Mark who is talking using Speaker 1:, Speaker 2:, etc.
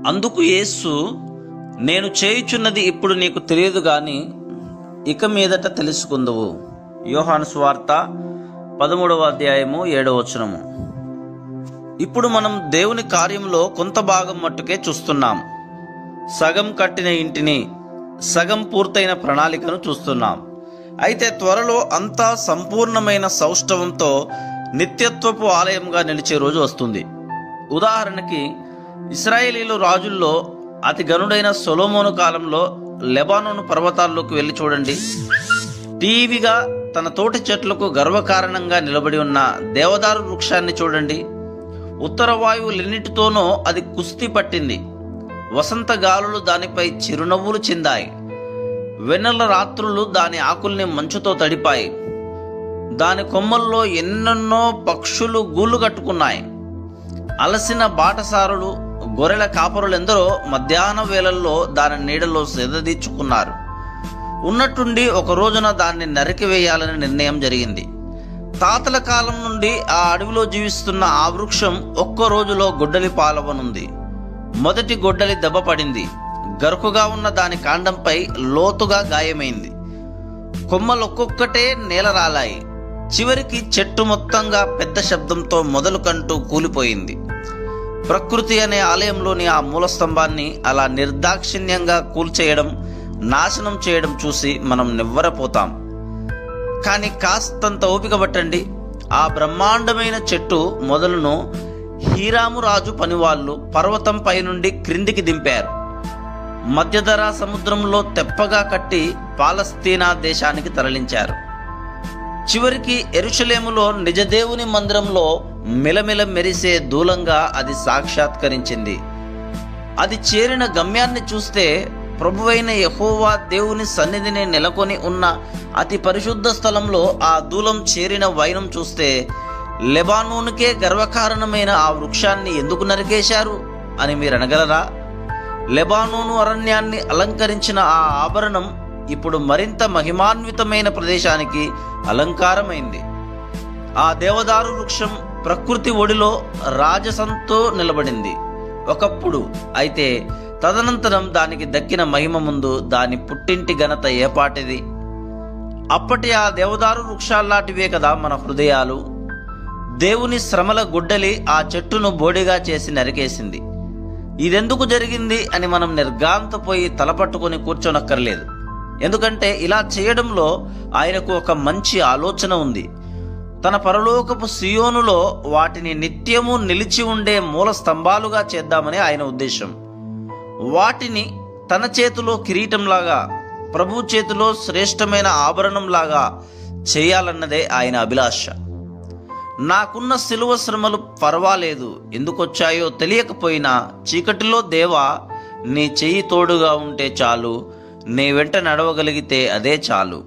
Speaker 1: అందుకు యేసు, నేను చేయుచున్నది ఇప్పుడు నీకు తెలియదు గాని ఇక మీదట తెలుసుకుందువు. యోహాను సువార్త 13వ అధ్యాయము 7వ వచనము. ఇప్పుడు మనం దేవుని కార్యంలో కొంత భాగం మట్టుకే చూస్తున్నాం. సగం కట్టిన ఇంటిని, సగం పూర్తయిన ప్రణాళికను చూస్తున్నాం. అయితే త్వరలో అంతా సంపూర్ణమైన సౌష్ఠవంతో నిత్యత్వపు ఆలయంగా నిలిచే రోజు వస్తుంది. ఉదాహరణకి, ఇశ్రాయేలీలు రాజుల్లో అతి గనుడైన సొలొమోను కాలంలో లెబానోను పర్వతాల్లోకి వెళ్ళి చూడండి. టీవీగా తన తోటి చెట్లకు గర్వకారణంగా నిలబడి ఉన్న దేవదారు వృక్షాన్ని చూడండి. ఉత్తర వాయువులన్నిటితోనూ అది కుస్తీ పట్టింది. వసంత గాలులు దానిపై చిరునవ్వులు చిందాయి. వెన్నెల రాత్రులు దాని ఆకుల్ని మంచుతో తడిపాయి. దాని కొమ్మల్లో ఎన్నెన్నో పక్షులు గూళ్ళు కట్టుకున్నాయి. అలసిన బాటసారులు, గొర్రెల కాపరులెందరో మధ్యాహ్న వేళల్లో దాని నీడలో సెదదీర్చుకున్నారు. ఉన్నట్టుండి ఒక రోజున దాన్ని నరికివేయాలని నిర్ణయం జరిగింది. తాతల కాలం నుండి ఆ అడవిలో జీవిస్తున్న ఆ వృక్షం ఒక్క రోజులో గొడ్డలి పాలవనుంది. మొదటి గొడ్డలి దెబ్బ పడింది. గరుకుగా ఉన్న దాని కాండంపై లోతుగా గాయమైంది. కొమ్మలు ఒక్కొక్కటే నేల రాలాయి. చివరికి చెట్టు మొత్తంగా పెద్ద శబ్దంతో మొదలు కంటూ కూలిపోయింది. ప్రకృతి అనే ఆలయంలోని ఆ మూలస్తంభాన్ని అలా నిర్దాక్షిణ్యంగా కూల్చేయడం, నాశనం చేయడం చూసి మనం నివ్వరపోతాం. కానీ కాస్తంత ఓపిక పట్టండి. ఆ బ్రహ్మాండమైన చెట్టు మొదలును హీరాము రాజు పనివాళ్ళు పర్వతం పై నుండి క్రిందికి దింపారు. మధ్యధరా సముద్రంలో తెప్పగా కట్టి పాలస్తీనా దేశానికి తరలించారు. చివరికి యెరూషలేములో నిజదేవుని మందిరంలో మిలమిల మెరిసే దూలంగా అది సాక్షాత్కరించింది. అది చేరిన గమ్యాన్ని చూస్తే, ప్రభువైన యెహోవా దేవుని సన్నిధిని నెలకొని ఉన్న అతి పరిశుద్ధ స్థలంలో ఆ దూలం చేరిన వైనం చూస్తే, లెబానోనుకే గర్వకారణమైన ఆ వృక్షాన్ని ఎందుకు నరికేశారు అని మీరు అనగలరా? లెబానోను అరణ్యాన్ని అలంకరించిన ఆ ఆభరణం ఇప్పుడు మరింత మహిమాన్వితమైన ప్రదేశానికి అలంకారమైంది. ఆ దేవదారు వృక్షం ప్రకృతి ఒడిలో రాజసంతో నిలబడింది ఒకప్పుడు. అయితే తదనంతరం దానికి దక్కిన మహిమ ముందు దాని పుట్టింటి ఘనత ఏపాటిది? అప్పటి ఆ దేవదారు వృక్షాల్లాంటివే కదా మన హృదయాలు. దేవుని శ్రమల గుడ్డలి ఆ చెట్టును బోడిగా చేసి నరికేసింది. ఇదెందుకు జరిగింది అని మనం నిర్గాంతపోయి తలపట్టుకొని కూర్చోనక్కర్లేదు. ఎందుకంటే ఇలా చేయడంలో ఆయనకు ఒక మంచి ఆలోచన ఉంది. తన పరలోకపు సియోనులో వాటిని నిత్యము నిలిచి ఉండే మూల స్తంభాలుగా చేద్దామని ఆయన ఉద్దేశం. వాటిని తన చేతిలో కిరీటంలాగా, ప్రభు చేతిలో శ్రేష్టమైన ఆభరణంలాగా చేయాలన్నదే ఆయన అభిలాష. నాకున్న సిలువ శ్రమలు పర్వాలేదు, ఎందుకొచ్చాయో తెలియకపోయినా చీకటిలో దేవా నీ చెయ్యి తోడుగా ఉంటే చాలు, నీ వెంట నడవగలిగితే అదే చాలు.